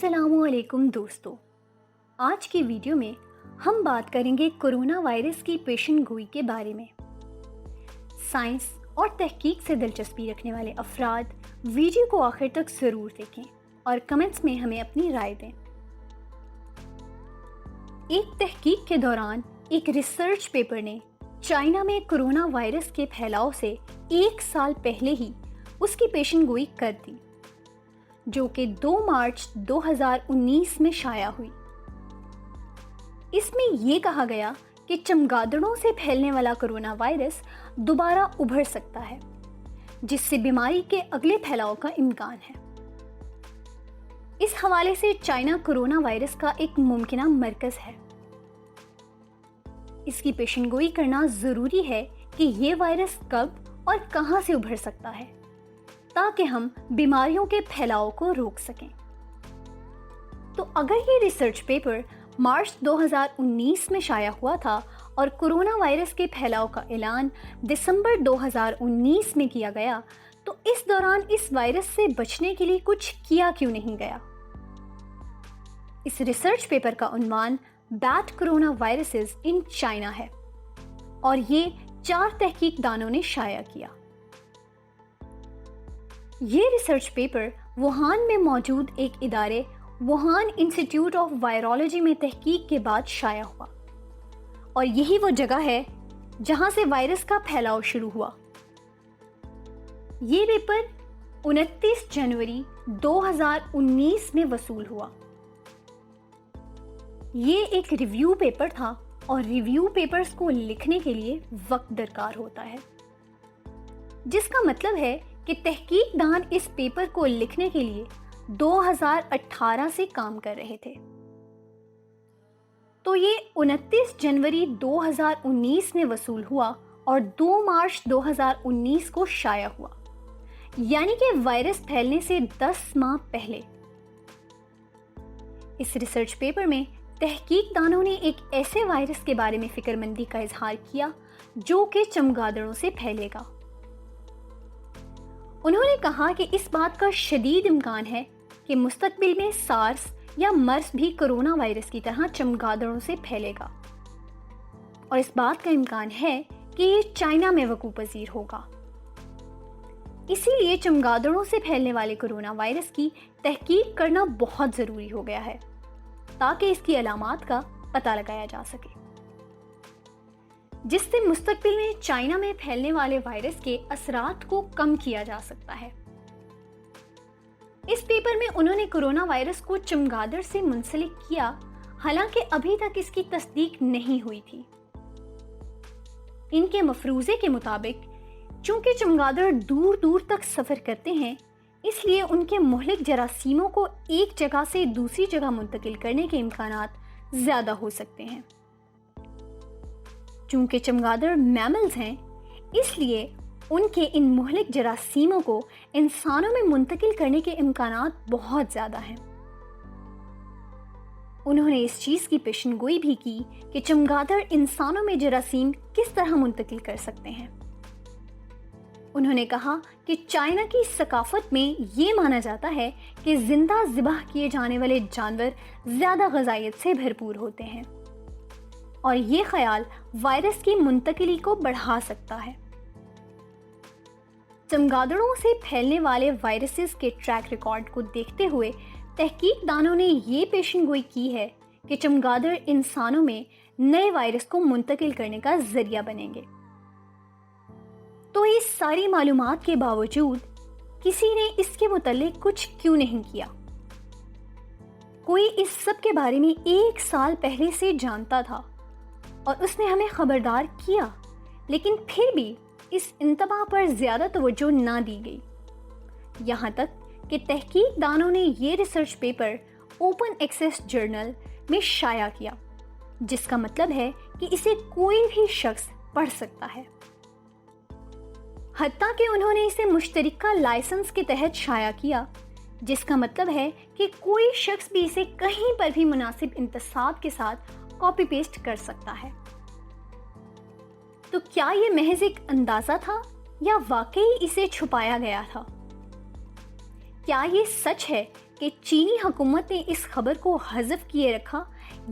अस्सलाम वालेकुम दोस्तों, आज की वीडियो में हम बात करेंगे कोरोना वायरस की पेशन गोई के बारे में। साइंस और तहकीक से दिलचस्पी रखने वाले अफराद वीडियो को आखिर तक ज़रूर देखें और कमेंट्स में हमें अपनी राय दें। एक तहकीक के दौरान एक रिसर्च पेपर ने चाइना में कोरोना वायरस के फैलाव से 1 साल पहले ही उसकी पेशन गोई कर दी, जो कि 2 मार्च 2019 में शाया हुई। इसमें ये कहा गया कि चमगादड़ों से फैलने वाला कोरोना वायरस दोबारा उभर सकता है, जिससे बीमारी के अगले फैलाव का इम्कान है। इस हवाले से चाइना कोरोना वायरस का एक मुमकिना मरकज है। इसकी पेशेनगोई करना जरूरी है कि ये वायरस कब और कहां से उभर सकता है, ताकि हम बीमारियों के फैलाव को रोक सकें। तो अगर ये रिसर्च पेपर मार्च 2019 में शाया हुआ था और कोरोना वायरस के फैलाव का ऐलान दिसंबर 2019 में किया गया, तो इस दौरान इस वायरस से बचने के लिए कुछ किया क्यों नहीं गया? इस रिसर्च पेपर का उन्वान bat corona viruses in China है और ये 4 तहकीकदानों ने शाया किया। ये रिसर्च पेपर वुहान में मौजूद एक इदारे वुहान इंस्टीट्यूट ऑफ वायरोलॉजी में तहकीक के बाद शाया हुआ और यही वो जगह है जहां से वायरस का फैलाव शुरू हुआ। ये पेपर 29 जनवरी 2019 में वसूल हुआ। ये एक रिव्यू पेपर था और रिव्यू पेपर्स को लिखने के लिए वक्त दरकार होता है, जिसका मतलब है कि तहकीकदान इस पेपर को लिखने के लिए 2018 से काम कर रहे थे। तो ये 29 जनवरी 2019 में वसूल हुआ और 2 मार्च 2019 को शाया हुआ, यानी कि वायरस फैलने से 10 माह पहले। इस रिसर्च पेपर में तहकीकदानों ने एक ऐसे वायरस के बारे में फिक्रमंदी का इजहार किया जो कि चमगादड़ों से फैलेगा। उन्होंने कहा कि इस बात का शदीद इम्कान है कि मुस्तकबिल में सार्स या मर्स भी कोरोना वायरस की तरह चमगादड़ों से फैलेगा और इस बात का इम्कान है कि ये चाइना में वकूअ पजीर होगा। इसीलिए चमगादड़ों से फैलने वाले कोरोना वायरस की तहकीक करना बहुत ज़रूरी हो गया है, ताकि इसकी अलामात का पता लगाया जा सके, जिससे मुस्तकबिल में चाइना में फैलने वाले वायरस के असरात को कम किया जा सकता है। इस पेपर में उन्होंने कोरोना वायरस को चमगादड़ से मुंसलिक किया, हालांकि अभी तक इसकी तस्दीक नहीं हुई थी। इनके मफरूजे के मुताबिक चूंकि चमगादड़ दूर दूर तक सफर करते हैं, इसलिए उनके मुहलिक जरासीमों को एक जगह से दूसरी जगह मुंतकिल करने के इम्कानात ज्यादा हो सकते हैं। चूंकि चमगादड़ मैमल्स हैं, इसलिए उनके इन मुहलिक जरासीमों को इंसानों में मुंतकिल करने के इम्कानात बहुत ज्यादा हैं। उन्होंने इस चीज की पेशेनगोई भी की कि चमगादड़ इंसानों में जरासीम किस तरह मुंतकिल कर सकते हैं। उन्होंने कहा कि चाइना की सकाफत में ये माना जाता है कि जिंदा ज़िबाह किए जाने वाले जानवर ज़्यादा ग़िज़ाइयत से भरपूर होते हैं और ये ख्याल वायरस की मुंतकिली को बढ़ा सकता है। चमगादड़ों से फैलने वाले वायरसेस के ट्रैक रिकॉर्ड को देखते हुए तहकीकदानों ने ये पेशेनगोई की है कि चमगादड़ इंसानों में नए वायरस को मुंतकिल करने का जरिया बनेंगे। तो इस सारी मालूमात के बावजूद किसी ने इसके मुतल्लिक कुछ क्यों नहीं किया? कोई इस सब के बारे में 1 साल पहले से जानता था और उसने हमें खबरदार किया, लेकिन फिर भी इस इंतबाह पर ज्यादा तवज्जो ना दी गई। यहाँ तक कि तहकीकदानों ने ये research paper open access journal में शाया किया, जिसका मतलब है कि इसे कोई भी शख्स पढ़ सकता है। हत्ता कि उन्होंने इसे मुश्तरका लाइसेंस के तहत शाया किया, जिसका मतलब है कि कोई शख्स भी इसे कहीं पर भी मुनासिब इंतसाब के साथ कॉपी पेस्ट कर सकता है। तो क्या ये महज एक अंदाजा था या वाकई इसे छुपाया गया था? क्या ये सच है کہ چینی حکومت نے اس خبر کو حذف کیے رکھا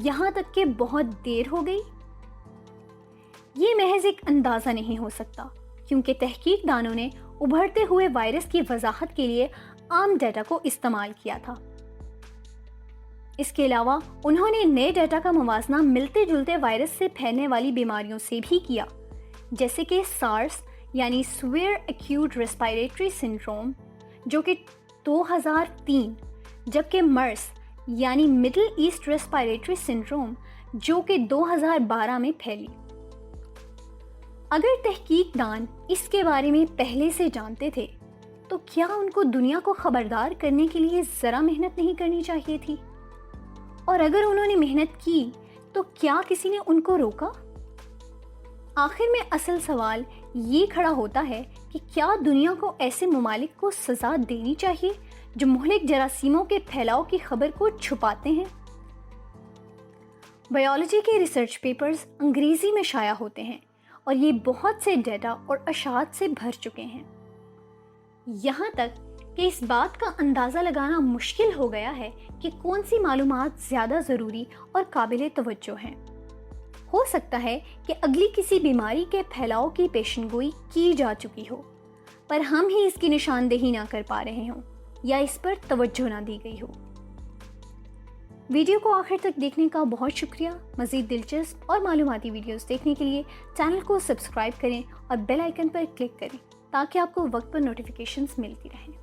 یہاں تک کہ بہت دیر ہو گئی؟ یہ محض ایک اندازہ نہیں ہو سکتا، کیونکہ تحقیق دانوں نے ابھرتے ہوئے وائرس کی وضاحت کے لیے عام ڈیٹا کو استعمال کیا تھا۔ اس کے علاوہ انہوں نے نئے ڈیٹا کا موازنہ ملتے جلتے وائرس سے پھیلنے والی بیماریوں سے بھی کیا، جیسے کہ سارس یعنی سویئر ایکیوٹ ریسپائریٹری سنڈروم جو کہ 2003، جبکہ مرس یعنی مڈل ایسٹ ریسپائریٹری سنڈروم جو کہ 2012 میں پھیلی۔ اگر تحقیق دان اس کے بارے میں پہلے سے جانتے تھے تو کیا ان کو دنیا کو خبردار کرنے کے لیے ذرا محنت نہیں کرنی چاہیے تھی؟ اور اگر انہوں نے محنت کی تو کیا کسی نے ان کو روکا؟ آخر میں اصل سوال یہ کھڑا ہوتا ہے کہ کیا دنیا کو ایسے ممالک کو سزا دینی چاہیے جو مہلک جراثیموں کے پھیلاؤ کی خبر کو چھپاتے ہیں؟ بائیولوجی کے ریسرچ پیپرز انگریزی میں شائع ہوتے ہیں اور یہ بہت سے ڈیٹا اور اشاعت سے بھر چکے ہیں، یہاں تک کہ اس بات کا اندازہ لگانا مشکل ہو گیا ہے کہ کون سی معلومات زیادہ ضروری اور قابل توجہ ہیں۔ ہو سکتا ہے کہ اگلی کسی بیماری کے پھیلاؤ کی پیشن گوئی کی جا چکی ہو، پر ہم ہی اس کی نشاندہی نہ کر پا رہے ہوں یا اس پر توجہ نہ دی گئی ہو۔ ویڈیو کو آخر تک دیکھنے کا بہت شکریہ۔ مزید دلچسپ اور معلوماتی ویڈیوز دیکھنے کے لیے چینل کو سبسکرائب کریں اور بیل آئیکن پر کلک کریں تاکہ آپ کو وقت پر نوٹیفیکیشنز ملتی رہیں۔